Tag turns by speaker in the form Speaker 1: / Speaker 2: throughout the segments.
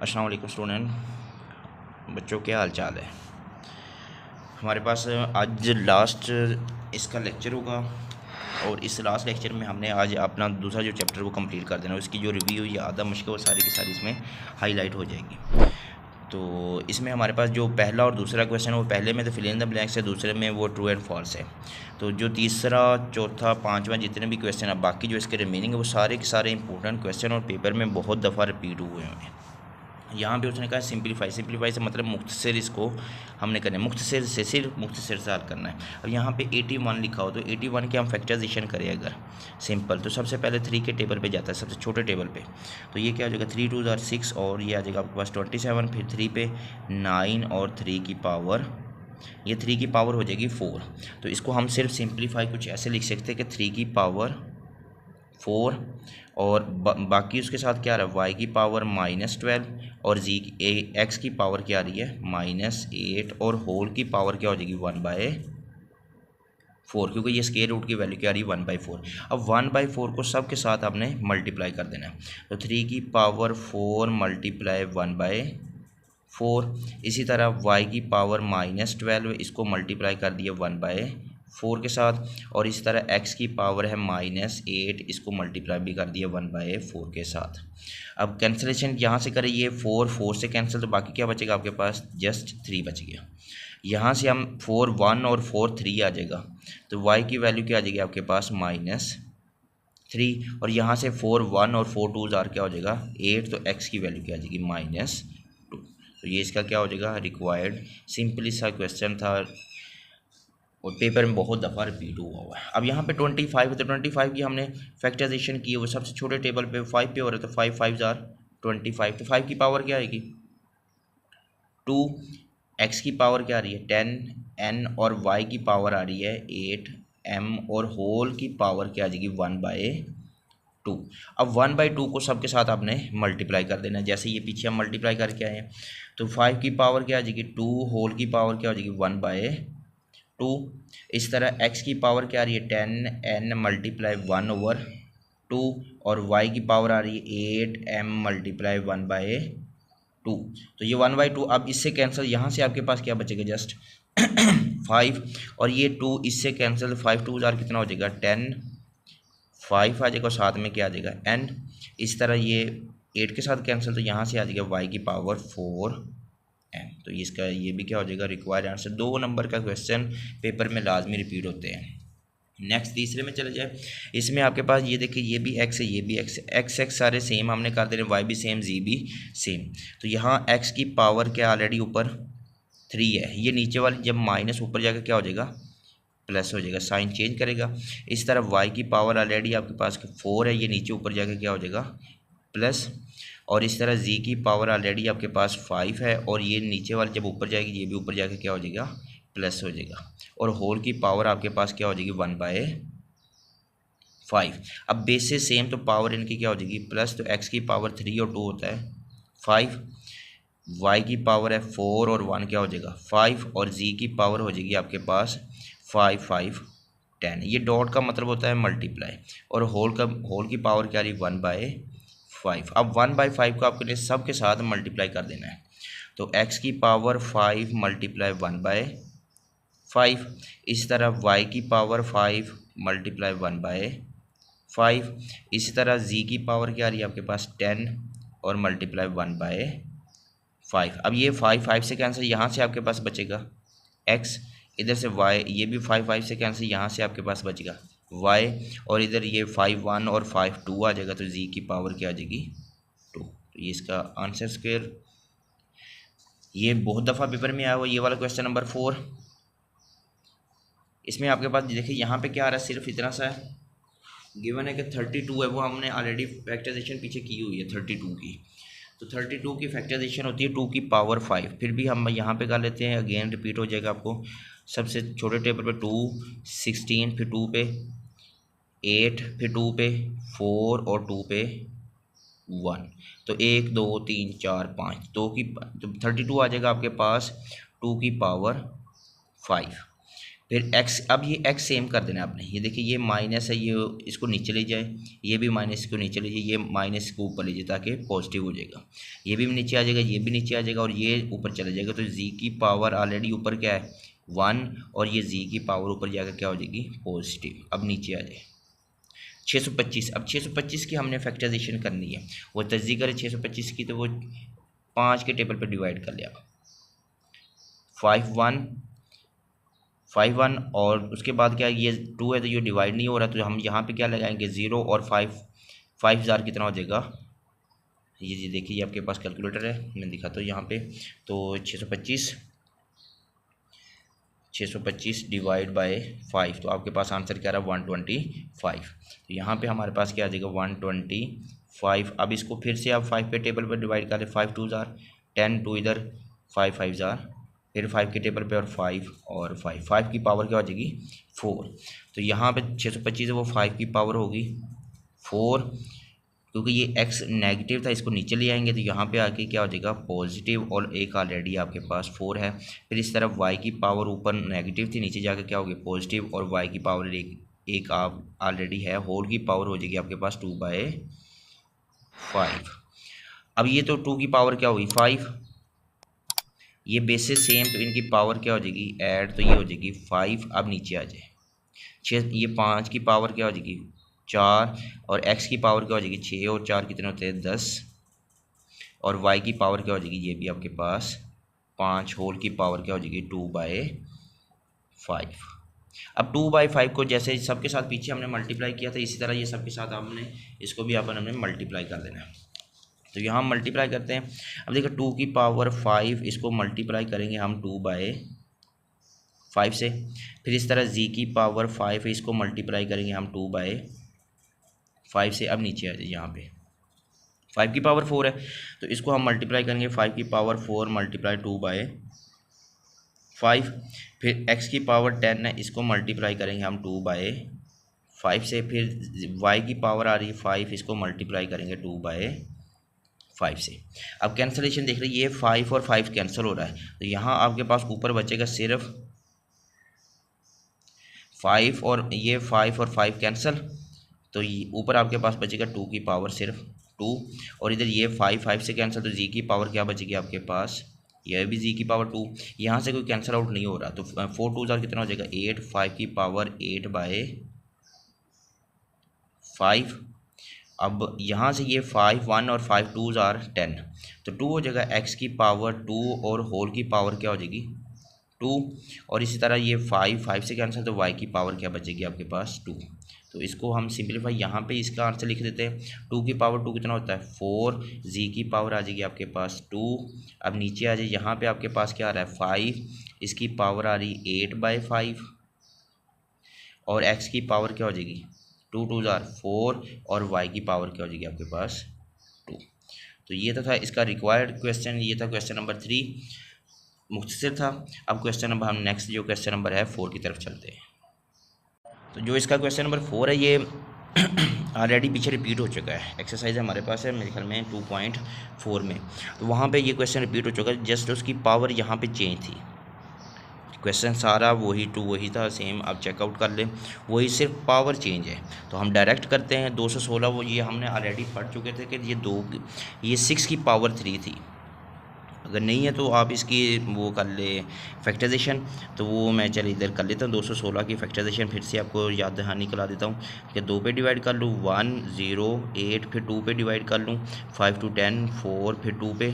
Speaker 1: अस्सलाम वालेकुम स्टूडेंट, बच्चों क्या हाल चाल है। हमारे पास आज लास्ट इसका लेक्चर होगा और इस लास्ट लेक्चर में हमने आज अपना दूसरा जो चैप्टर वो कंप्लीट कर देना। उसकी जो रिव्यू या आधा मुश्किल वो सारी की सारी इसमें हाईलाइट हो जाएगी। तो इसमें हमारे पास जो पहला और दूसरा क्वेश्चन है वो पहले में तो फिल इन द ब्लैंक्स है, दूसरे में वो ट्रू एंड फॉल्स है। तो जो तीसरा चौथा पांचवा जितने भी क्वेश्चन है बाकी जो इसके रिमेनिंग है वो सारे के सारे इंपॉर्टेंट क्वेश्चन और पेपर में बहुत दफ़ा रिपीट हुए हैं। यहाँ पे उसने कहा सिंपलीफाई से मतलब मुख्तसर इसको हमने करना है, मुख्तसर से सिर्फ मुख्तसर से हल करना है। अब यहाँ पे 81 लिखा हो तो 81 के हम फैक्टराइजेशन करें अगर सिंपल तो सबसे पहले 3 के टेबल पे जाता है, सबसे छोटे टेबल पे। तो ये क्या हो जाएगा 3 2 6 और ये आ जाएगा आपके पास 27, फिर 3 पे 9 और 3 की पावर, ये 3 की पावर हो जाएगी 4। तो इसको हम सिर्फ सिंपलीफाई कुछ ऐसे लिख सकते हैं कि 3 की पावर 4 और बाकी उसके साथ क्या आ रहा है y की पावर -12 और x की पावर क्या आ रही है -8 और होल की पावर क्या हो जाएगी 1/4, क्योंकि ये स्क्वायर रूट की वैल्यू क्या आ रही है 1/4। अब 1/4 को सब के साथ आपने मल्टीप्लाई कर देना है। तो 3 की पावर 4 मल्टीप्लाई 1/4, इसी तरह y की पावर -12 इसको मल्टीप्लाई कर दिया 1/4 के साथ, और इस तरह x की पावर है -8 इसको मल्टीप्लाई भी कर दिया 1/4 के साथ। अब कैंसिलेशन यहाँ से करें, ये 4 से कैंसिल, तो बाकी क्या बचेगा आपके पास जस्ट 3 बच गया। यहाँ से हम 4 1 और 4 3 आ जाएगा, तो y की वैल्यू क्या आ जाएगी आपके पास -3, और यहाँ से 4 1 और 4 2 क्या हो जाएगा 8, तो x की वैल्यू क्या आ जाएगी -2। तो ये इसका क्या हो जाएगा रिक्वायर्ड। सिंपली सा क्वेश्चन था और पेपर में बहुत दफ़ा रिपीट हुआ है। अब यहाँ पे 25 है तो 25 की हमने फैक्टराइजेशन की है, वो सबसे छोटे टेबल पे 5 पे हो रहा है, तो 5 5 25, तो 5 की पावर क्या आएगी 2, x की पावर क्या आ रही है 10 n और y की पावर आ रही है 8 m और होल की पावर क्या आ जाएगी 1/2। अब 1/2 को सबके साथ आपने मल्टीप्लाई कर देना है, जैसे ये पीछे हम मल्टीप्लाई करके आए हैं। तो 5 की पावर क्या आ जाएगी 2, होल की पावर क्या हो जाएगी 1/2। इस तरह x की पावर क्या आ रही है 10 n मल्टीप्लाई 1/2 और y की पावर आ रही है 8 m मल्टीप्लाई 1/2। तो ये 1/2 अब इससे कैंसिल, यहाँ से आपके पास क्या बचेगा जस्ट 5 और ये 2 इससे कैंसिल, 5 2 कितना हो जाएगा 10, 5 आ जाएगा और साथ में क्या आ जाएगा n। इस तरह ये 8 के साथ कैंसिल, तो यहाँ से आ जाएगा y की पावर 4 m। तो इसका ये भी क्या हो जाएगा रिक्वायर्ड आंसर। 2 नंबर का क्वेश्चन पेपर में लाजमी रिपीट होते हैं। नेक्स्ट तीसरे में चले जाए। इसमें आपके पास ये देखिए ये भी x है, ये भी x है, x सारे सेम हमने कर दे रहे, y भी सेम, z भी सेम। तो यहाँ x की पावर क्या ऑलरेडी ऊपर 3 है, ये नीचे वाली जब माइनस ऊपर जाकर क्या हो जाएगा प्लस हो जाएगा, साइन चेंज करेगा। इस तरह y की पावर ऑलरेडी आपके पास 4 है, ये नीचे ऊपर जाकर क्या हो जाएगा प्लस, और इस तरह z की पावर ऑलरेडी आपके पास 5 है और ये नीचे वाली जब ऊपर जाएगी ये भी ऊपर जाकर क्या हो जाएगा प्लस हो जाएगा, और होल की पावर आपके पास क्या हो जाएगी 1/5। अब बेस से सेम तो पावर इनकी क्या हो जाएगी प्लस, तो x की पावर 3 और 2 होता है 5, y की पावर है 4 और 1 क्या हो जाएगा 5, और z की पावर हो जाएगी आपके पास 5 5 10। ये डॉट का मतलब होता है मल्टीप्लाई, और होल की पावर क्या आ रही 1/5। अब 1/5 को आपके लिए सब के साथ मल्टीप्लाई कर देना है। तो x की पावर 5 मल्टीप्लाई 1/5, इस तरह y की पावर 5 मल्टीप्लाई 1/5, इसी तरह z की पावर क्या आ रही है आपके पास 10 और मल्टीप्लाई 1/5। अब ये 5 5 से कैंसिल, यहाँ से आपके पास बचेगा x, इधर से y, ये भी 5 5 से कैंसिल, यहाँ से आपके पास बचेगा y, और इधर ये 5 1 और 5 2 आ जाएगा, तो z की पावर क्या आ जाएगी 2। तो ये इसका आंसर स्क्वायर। ये बहुत दफ़ा पेपर में आया हुआ ये वाला क्वेश्चन नंबर 4। इसमें आपके पास देखिए यहाँ पे क्या आ रहा है, सिर्फ इतना सा है गिवन है कि 32 है, वो हमने ऑलरेडी फैक्टराइजेशन पीछे की हुई है 32 की। तो 32 की फैक्टराइजेशन होती है 2 की पावर 5, फिर भी हम यहाँ पे कर लेते हैं, अगेन रिपीट हो जाएगा आपको। सबसे छोटे टेबल पे 2 16, फिर 2 पे 8, फिर 2 पे 4 और 2 पे 1, तो 1 2 3 4 5, 2 की तो 32 आ जाएगा आपके पास 2 की पावर 5। फिर एक्स, अब ये एक्स सेम कर देना आपने। ये देखिए ये माइनस है, ये इसको नीचे ले जाए, ये भी माइनस को नीचे ले जाए, ये माइनस को ऊपर ले जाए ताकि पॉजिटिव हो जाएगा। ये भी नीचे आ जाएगा, ये भी नीचे आ जाएगा और ये ऊपर चला जाएगा। तो जी की पावर ऑलरेडी ऊपर क्या है 1 और ये जी की पावर ऊपर जाकर क्या हो जाएगी पॉजिटिव। अब नीचे आ जाए 625। अब 625 की हमने फैक्टराइजेशन करनी है। वो तस्दीक करे 625 की, तो वो 5 के टेबल पर डिवाइड कर लिया 5 1 और उसके बाद क्या ये 2 है तो ये डिवाइड नहीं हो रहा, तो हम यहाँ पे क्या लगाएंगे 0 और 5 कितना हो जाएगा। ये जी देखिए ये आपके पास कैलकुलेटर है, मैं दिखाता हूँ यहाँ पे। तो 625 डिवाइड बाय 5, तो आपके पास आंसर क्या रहा 125। तो यहाँ पे हमारे पास क्या आ जाएगा 125। अब इसको फिर से आप 5 पे टेबल पर डिवाइड करें, 5 2 जार 10, 2 इधर 5 5 जार, फिर 5 के टेबल पे और 5 की पावर क्या हो जाएगी 4। तो यहाँ पे 625 है वो 5 की पावर होगी 4, क्योंकि ये x नेगेटिव था इसको नीचे ले आएंगे तो यहाँ पे आके क्या हो जाएगा पॉजिटिव, और एक ऑलरेडी आपके पास 4 है। फिर इस तरफ y की पावर ऊपर नेगेटिव थी, नीचे जाकर क्या होगी पॉजिटिव, और y की पावर एक आप ऑलरेडी है, होल की पावर हो जाएगी आपके पास 2/5। अब ये तो 2 की पावर क्या होगी 5, ये बेसिस सेम, तो इनकी पावर क्या हो जाएगी ऐड, तो ये हो जाएगी 5। अब नीचे आ जाए 6, ये 5 की पावर क्या हो जाएगी 4, और x की पावर क्या हो जाएगी 6 और 4 कितने होते हैं 10, और y की पावर क्या हो जाएगी ये भी आपके पास 5, होल की पावर क्या हो जाएगी 2/5। अब 2/5 को जैसे सबके साथ पीछे हमने मल्टीप्लाई किया था, इसी तरह ये सबके साथ हमने इसको भी अपन हमने मल्टीप्लाई कर देना है। तो यहाँ मल्टीप्लाई करते हैं। अब देखो 2 की पावर 5, इसको मल्टीप्लाई करेंगे हम 2/5 से। फिर इस तरह z की पावर 5 है, इसको मल्टीप्लाई करेंगे हम 2/5 से। अब नीचे आ जाए यहाँ पे 5 की पावर 4 है, तो इसको हम मल्टीप्लाई करेंगे 5 की पावर 4 मल्टीप्लाई 2/5। फिर x की पावर 10 है, इसको मल्टीप्लाई करेंगे हम 2/5 से। फिर y की पावर आ रही है 5, इसको मल्टीप्लाई करेंगे 2/5 से। अब कैंसलेशन देख रहे ये 5 और 5 कैंसिल हो रहा है, तो यहाँ आपके पास ऊपर बचेगा सिर्फ 5 और ये 5 और 5 कैंसिल, तो ये ऊपर आपके पास बचेगा 2 की पावर सिर्फ 2, और इधर ये 5 से कैंसिल, तो जी की पावर क्या बचेगी आपके पास, यह भी जी की पावर 2। यहाँ से कोई कैंसिल आउट नहीं हो रहा, तो 4 2 जार कितना हो जाएगा 8, 5 की पावर 8/5। अब यहाँ से ये 5 1 और 5 2 जार 10, तो 2 हो जाएगा x की पावर 2 और होल की पावर क्या हो जाएगी 2, और इसी तरह ये 5 से कैंसिल, तो y की पावर क्या बचेगी आपके पास 2। तो इसको हम सिंपलीफाई यहाँ पे इसका आंसर लिख देते हैं। 2 की पावर 2 कितना होता है 4, z की पावर आ जाएगी आपके पास 2। अब नीचे आ जाए, यहाँ पे आपके पास क्या आ रहा है 5, इसकी पावर आ रही 8/5, और x की पावर क्या हो जाएगी 2 2 जार 4, और y की पावर क्या हो जाएगी आपके पास 2। तो ये तो था इसका रिक्वायर्ड क्वेश्चन, ये था क्वेश्चन नंबर 3, मुख्तसर था। अब क्वेश्चन नंबर हम नेक्स्ट जो क्वेश्चन नंबर है 4 की तरफ चलते हैं। तो जो इसका क्वेश्चन नंबर 4 है ये ऑलरेडी पीछे रिपीट हो चुका है, एक्सरसाइज हमारे पास है मेरे ख्याल में 2.4 में, तो वहाँ पे ये क्वेश्चन रिपीट हो चुका है, जस्ट उसकी पावर यहाँ पे चेंज थी। क्वेश्चन सारा वही टू वही था सेम, आप चेकआउट कर लें, वही सिर्फ पावर चेंज है। तो हम डायरेक्ट करते हैं 216, वो ये हमने ऑलरेडी पढ़ चुके थे कि ये 6 की पावर 3 थी। अगर नहीं है तो आप इसकी वो कर ले फैक्टराइजेशन, तो वो मैं चल इधर कर लेता हूँ 216 की फैक्टराइजेशन। फिर से आपको याद दहानी करा देता हूँ कि 2 पे डिवाइड कर लूँ 1 0 8, फिर 2 पे डिवाइड कर लूँ 5 2 10 4, फिर 2 पे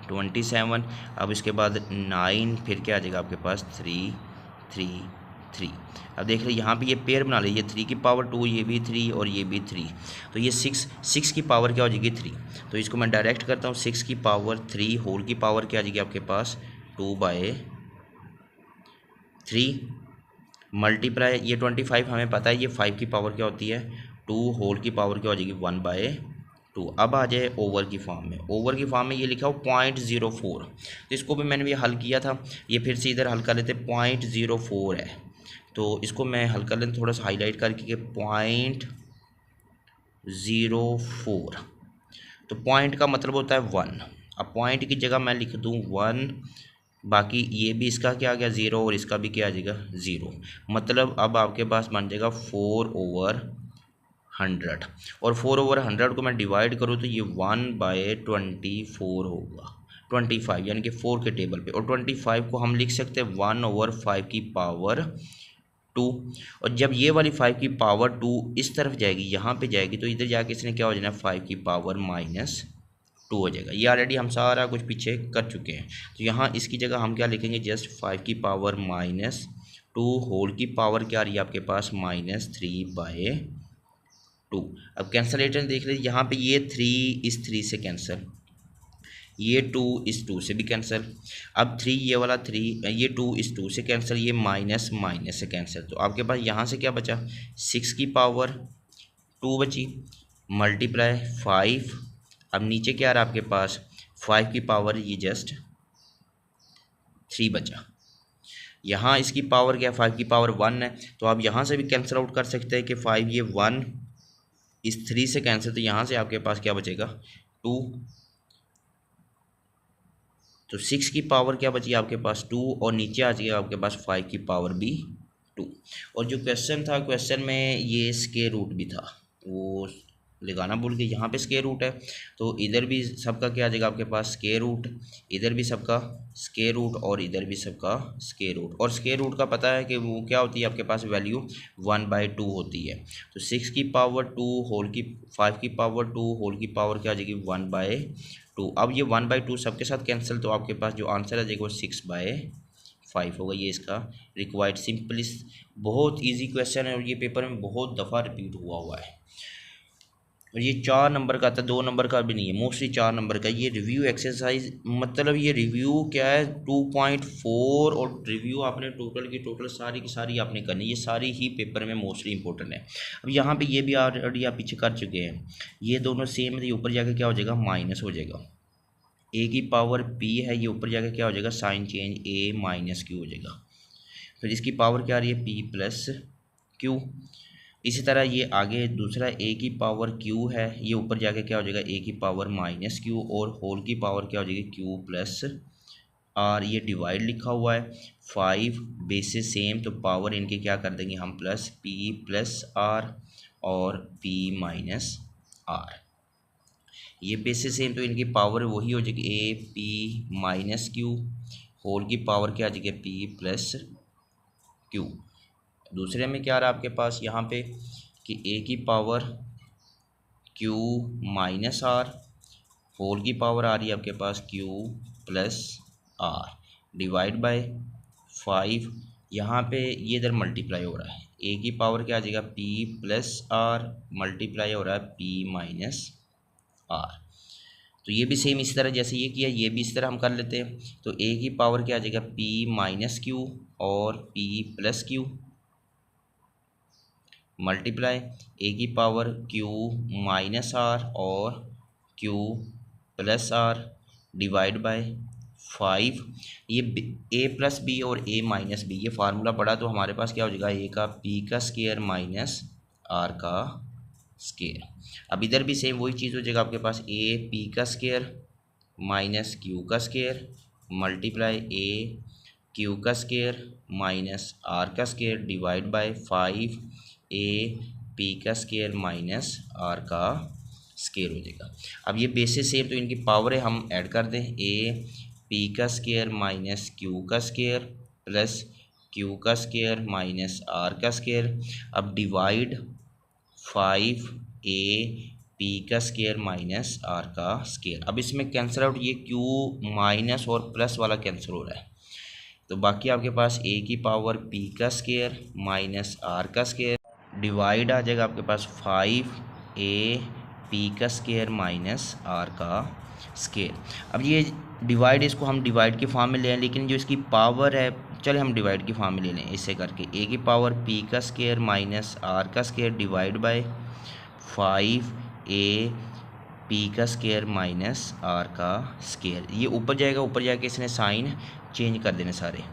Speaker 1: 27, अब इसके बाद 9, फिर क्या आ जाएगा आपके पास 3 3 3। अब देख रहे यहाँ पे ये पेयर बना ली, ये 3 की पावर 2, ये भी 3 और ये भी 3, तो ये 6 की पावर क्या हो जाएगी 3। तो इसको मैं डायरेक्ट करता हूँ 6 की पावर 3 होल की पावर क्या आ जाएगी आपके पास 2/3 मल्टीप्लाई ये 25 हमें पता है, ये 5 की पावर क्या होती है 2, होल की पावर क्या हो जाएगी 1/2। अब आ जाए ओवर की फॉर्म में, ओवर की फॉर्म में ये लिखा हो 0.04, तो इसको भी मैंने भी हल किया था, ये फिर से इधर हल कर लेते 0.04 है, तो इसको मैं हल कर लेता थोड़ा सा हाईलाइट करके 0.04, तो पॉइंट का मतलब होता है 1। अब पॉइंट की जगह मैं लिख दूँ 1 बाकी ये भी इसका क्या आ गया 0 और इसका भी क्या आ जाएगा 0। मतलब अब आपके पास बन जाएगा 4/100 और 4/100 को मैं डिवाइड करूँ तो ये 1/24 होगा 25 यानी कि 4 के टेबल पे, और 25 को हम लिख सकते हैं 1/5 की पावर 2। और जब ये वाली 5 की पावर 2 इस तरफ जाएगी, यहाँ पे जाएगी, तो इधर जाके इसने क्या हो जाना 5 की पावर -2 हो जाएगा। ये ऑलरेडी हम सारा कुछ पीछे कर चुके हैं। तो यहाँ इसकी जगह हम क्या लिखेंगे, जस्ट 5 की पावर -2 होल की पावर क्या आ रही है आपके पास -3/2। अब कैंसलेशन देख लीजिए, यहाँ पे ये 3 इस 3 से कैंसिल, ये 2 इस 2 से भी कैंसिल। अब 3 ये वाला 3, ये 2 इस 2 से कैंसिल, ये माइनस माइनस से कैंसिल। तो आपके पास यहाँ से क्या बचा 6 की पावर 2 बची, मल्टीप्लाई 5। अब नीचे क्या आ रहा है आपके पास 5 की पावर ये जस्ट 3 बचा। यहाँ इसकी पावर क्या 5 की पावर 1 है, तो आप यहाँ से भी कैंसिल आउट कर सकते हैं कि 5 ये 1 इस 3 से कैंसिल, तो यहाँ से आपके पास क्या बचेगा 2। तो 6 की पावर क्या बची आपके पास 2, और नीचे आ जाएगा आपके पास 5 की पावर भी 2। और जो क्वेश्चन था, क्वेश्चन में ये स्क्वायर रूट भी था, वो लगाना भूल गए। यहाँ पे स्क्वायर रूट है तो इधर भी सबका क्या आ जाएगा आपके पास स्क्वायर रूट, इधर भी सबका स्क्वायर रूट और इधर भी सबका स्क्वायर रूट। और स्क्वायर रूट का पता है कि वो क्या होती है आपके पास वैल्यू 1/2 होती है। तो 6 की पावर 2 होल की 5 की पावर 2 होल की पावर क्या आ जाएगी 1/2। अब ये 1/2 सबके साथ कैंसिल, तो आपके पास जो आंसर आ जाएगा वो 6/5 होगा। ये इसका रिक्वायर्ड सिंपल, बहुत ईजी क्वेश्चन है और ये पेपर में बहुत दफ़ा रिपीट हुआ है। और ये 4 नंबर का था, 2 नंबर का भी नहीं है, मोस्टली 4 नंबर का। ये रिव्यू एक्सरसाइज, मतलब ये रिव्यू क्या है 2.4, और रिव्यू आपने टोटल की टोटल सारी की सारी आपने करनी, ये सारी ही पेपर में मोस्टली इंपॉर्टेंट है। अब यहाँ पे ये भी ऑलरेडी आप पीछे कर चुके हैं, ये दोनों सेम है, ये ऊपर जाकर क्या हो जाएगा माइनस हो जाएगा। ए की पावर पी है, ये ऊपर जाकर क्या हो जाएगा साइन चेंज ए माइनस क्यू हो जाएगा। फिर इसकी पावर क्या आ रही है पी प्लस क्यू। इसी तरह ये आगे दूसरा ए की पावर क्यू है, ये ऊपर जाके क्या हो जाएगा ए की पावर माइनस क्यू, और होल की पावर क्या हो जाएगी क्यू प्लस आर। ये डिवाइड लिखा हुआ है, 5 बेसिस सेम, तो पावर इनके क्या कर देंगे हम प्लस पी प्लस आर और पी माइनस आर। ये बेसिस सेम तो इनकी पावर वही हो जाएगी A P minus Q, whole की पावर क्या आ जाएगी पी प्लस क्यू। दूसरे में क्या आ रहा है आपके पास यहाँ पे कि ए की power Q minus r, whole की पावर आ रही है आपके पास q plus are, divide by 5। यहाँ पे ये इधर मल्टीप्लाई हो रहा है, ए की पावर क्या आ जाएगा पी प्लस आर, मल्टीप्लाई हो रहा है पी माइनस आर। तो ये भी सेम इस तरह जैसे ये किया, ये भी इस तरह हम कर लेते हैं। तो ए की पावर क्या आ जाएगा पी माइनस क्यू और P plus Q, multiply A की पावर क्यू माइनस आर और Q plus are, divide by 5। ये ए प्लस बी और ए माइनस बी, ये फार्मूला पढ़ा तो हमारे पास क्या हो जाएगा ए का पी का स्क्वायर माइनस आर का स्क्वायर। अब इधर भी सेम वही चीज़ हो जाएगा आपके पास ए पी का स्क्वायर माइनस क्यू का स्क्वायर, मल्टीप्लाई ए क्यू का स्क्वायर माइनस आर का square, divide by 5 A P का स्क्वायर माइनस आर का स्क्वायर हो जाएगा। अब ये बेसिस सेम तो इनकी पावर है, हम ऐड कर दें ए पी का स्क्वायर माइनस क्यू का स्क्वायर प्लस क्यू का स्क्वायर माइनस आर का स्क्वायर। अब डिवाइड 5 ए पी का स्क्वायर माइनस आर का स्क्वायर। अब इसमें कैंसिल आउट, ये क्यू माइनस और प्लस वाला कैंसिल हो रहा है, तो बाकी आपके पास ए की पावर पी का स्क्वायर माइनस आर का स्क्वायर, डिवाइड आ जाएगा आपके पास 5 ए पी का स्क्वायर माइनस आर का स्क्वायर। अब ये डिवाइड, इसको हम डिवाइड के फॉर्म में ले आए, लेकिन जो इसकी पावर है चले हम डिवाइड की फॉर्म में ले लें इससे करके, ए की पावर पी का स्क्वायर माइनस आर का square, divide by 5 A P का स्क्वायर माइनस आर का स्क्वायर। ये ऊपर जाएगा, ऊपर जाके इसने साइन चेंज कर देने सारे,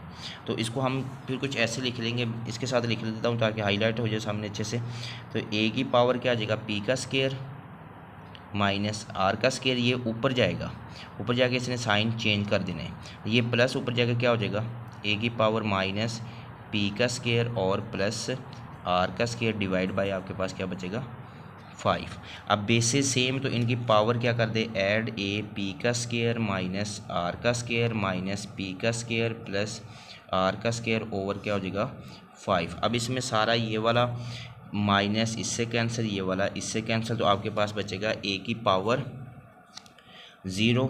Speaker 1: तो इसको हम फिर कुछ ऐसे लिख लेंगे, इसके साथ लिख लेता हूँ ताकि हाईलाइट हो जाए सामने अच्छे से। तो ए की पावर क्या आ जाएगा पी का स्क्वायर माइनस आर का स्केयर, ये ऊपर जाएगा, ऊपर जाके इसने साइन चेंज कर देना है, ये प्लस ऊपर जाके क्या हो जाएगा ए की पावर माइनस पी का स्केयर और प्लस आर का स्केयर डिवाइड बाय आपके पास क्या बचेगा 5। अब बेसिस सेम तो इनकी पावर क्या कर दे, ऐड ए पी का स्केयर माइनस आर का स्केयर माइनस पी का स्केयर प्लस आर का स्केयर ओवर क्या हो जाएगा 5। अब इसमें सारा ये वाला माइनस इससे कैंसिल, ये वाला इससे कैंसिल, तो आपके पास बचेगा ए की पावर 0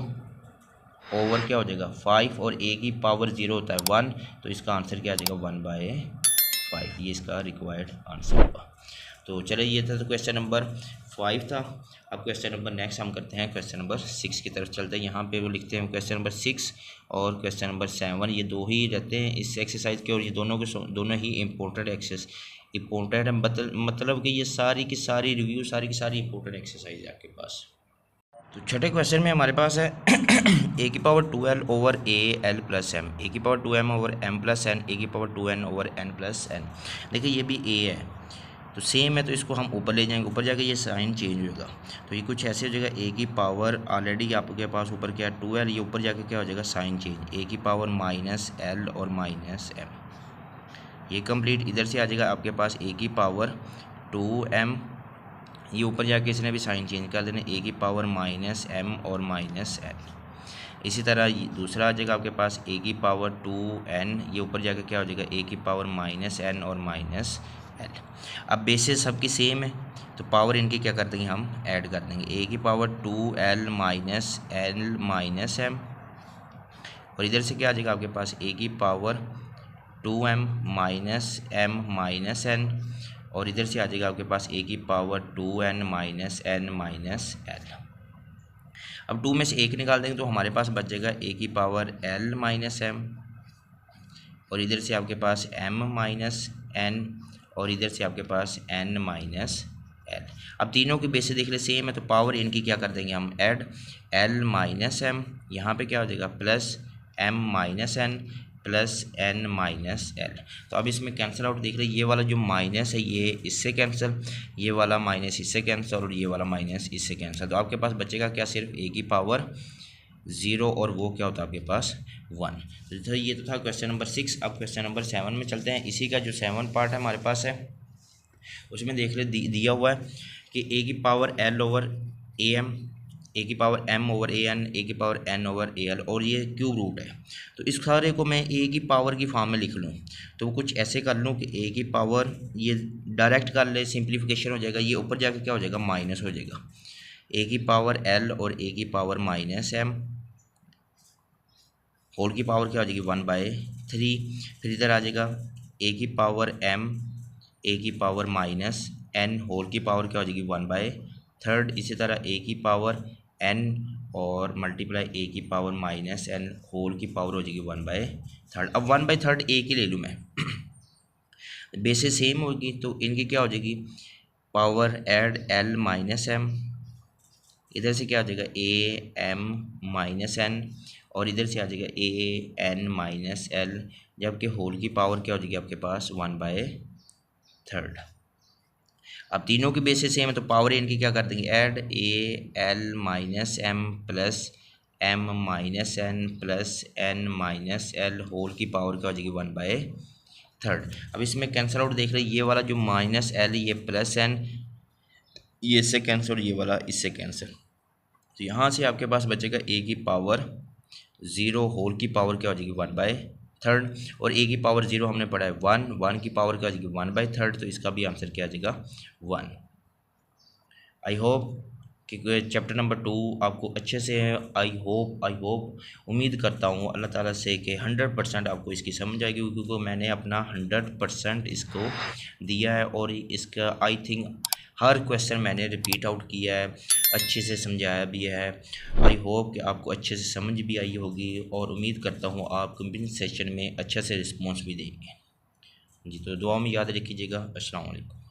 Speaker 1: ओवर क्या हो जाएगा 5 और ए की पावर 0 होता है 1, तो इसका आंसर क्या आ जाएगा 1/5। ये इसका रिक्वायर्ड आंसर होगा। तो चलिए ये था तो क्वेश्चन नंबर 5 था। अब क्वेश्चन नंबर नेक्स्ट हम करते हैं क्वेश्चन नंबर 6 की तरफ चलते हैं। यहाँ पे वो लिखते हैं क्वेश्चन नंबर 6 और क्वेश्चन नंबर 7, ये दो ही रहते हैं इस एक्सरसाइज के, और ये दोनों ही इंपॉर्टेंट इंपॉर्टेंट है, मतलब कि ये सारी की सारी रिव्यू सारी की सारी इंपॉर्टेंट एक्सरसाइज है आपके पास। तो छठे क्वेश्चन में हमारे पास है ए की power 2l over a l plus m, a की power 2m over m plus n, a की power 2n over n plus n। देखिए ये भी a है तो सेम है, तो इसको हम ऊपर ले जाएंगे, ऊपर जाके ये साइन चेंज होगा, तो ये कुछ ऐसे हो जाएगा ए की पावर ऑलरेडी आपके पास ऊपर क्या है 2l, ये ऊपर जाके क्या हो जाएगा साइन चेंज, ए की पावर माइनस l और माइनस m, ये कंप्लीट। इधर से आ जाएगा आपके पास ए की पावर 2m, ये ऊपर जाके इसने भी साइन चेंज कर देना, ए की पावर माइनस m और माइनस n। इसी तरह दूसरा आ जाएगा आपके पास ए की पावर 2n, ये ऊपर जाके क्या हो जाएगा ए की पावर माइनस n और माइनस l। अब बेसिस सबकी सेम है तो पावर इनकी क्या कर देंगे हम ऐड कर देंगे, ए की power 2l minus l minus m, और इधर से क्या आ जाएगा आपके पास ए की power 2m minus m minus n, और इधर से आ जाएगा आपके पास ए की power 2n minus n minus l। अब 2 में से 1 निकाल देंगे तो हमारे पास बच जाएगा ए की पावर l माइनस m, और इधर से आपके पास m माइनस n, और इधर से आपके पास n माइनस l। अब तीनों की बेसिस देख ले सेम है तो पावर इनकी क्या कर देंगे हम ऐड, l माइनस m, यहाँ पे क्या हो जाएगा plus m minus n plus n minus l। तो अब इसमें कैंसिल आउट देख रहे, ये वाला जो माइनस है ये इससे कैंसिल, ये वाला माइनस इससे कैंसिल और ये वाला माइनस इससे कैंसिल, तो आपके पास बचेगा क्या सिर्फ ए की पावर 0 और वो क्या होता है आपके पास 1। तो ये तो था क्वेश्चन नंबर 6। अब क्वेश्चन नंबर 7 में चलते हैं। इसी का जो 7 पार्ट है हमारे पास है उसमें देख ले दिया हुआ है कि ए की power l over a m, a की power m over a n, a की power n over a l, और ये क्यूब रूट है। तो इस सारे को मैं ए की पावर की फॉर्म में लिख लूँ तो कुछ ऐसे कर लूँ कि ए की पावर ये डायरेक्ट कर ले, सिंप्लीफिकेशन हो जाएगा, ये ऊपर जाके क्या हो जाएगा माइनस हो जाएगा, ए की पावर l और ए की पावर माइनस m, होल की पावर क्या हो जाएगी 1/3। फिर इधर आ जाएगा ए की पावर m, ए की पावर माइनस n, होल की पावर क्या हो जाएगी 1/3। इसी तरह ए की पावर n और मल्टीप्लाई ए की पावर माइनस n, होल की पावर हो जाएगी 1/3। अब 1/3 ए की ले लूँ मैं बेसिस सेम होगी तो इनकी क्या हो जाएगी power add l minus m, इधर से क्या आ जाएगा ए m माइनस n, और इधर से आ जाएगा ए n माइनस l, जबकि होल की पावर क्या हो जाएगी आपके पास 1/3। अब तीनों की बेसिस सेम है तो पावर इनकी क्या कर देंगे add, A L minus M plus m minus n plus n minus l, whole की पावर क्या हो जाएगी 1/3। अब इसमें कैंसिल आउट देख रहे ये वाला जो माइनस l ये प्लस n, ये इससे कैंसिल, ये वाला इससे कैंसिल, तो यहाँ से आपके पास बचेगा ए की पावर 0, होल की पावर क्या हो जाएगी 1/3, और ए की पावर 0 हमने पढ़ा है 1 की पावर क्या हो जाएगी 1/3, तो इसका भी आंसर क्या आ जाएगा 1। आई होप कि चैप्टर नंबर 2 आपको अच्छे से आई होप उम्मीद करता हूँ अल्लाह ताला से कि 100% आपको इसकी समझ आएगी, क्योंकि मैंने अपना 100% इसको दिया है, और इसका आई थिंक हर क्वेश्चन मैंने रिपीट आउट किया है, अच्छे से समझाया भी है। आई होप कि आपको अच्छे से समझ भी आई होगी, और उम्मीद करता हूँ आप कंप्लीट सेशन में अच्छे से रिस्पॉन्स भी देंगे जी। तो दुआ में याद रखिएगा। अस्सलाम वालेकुम।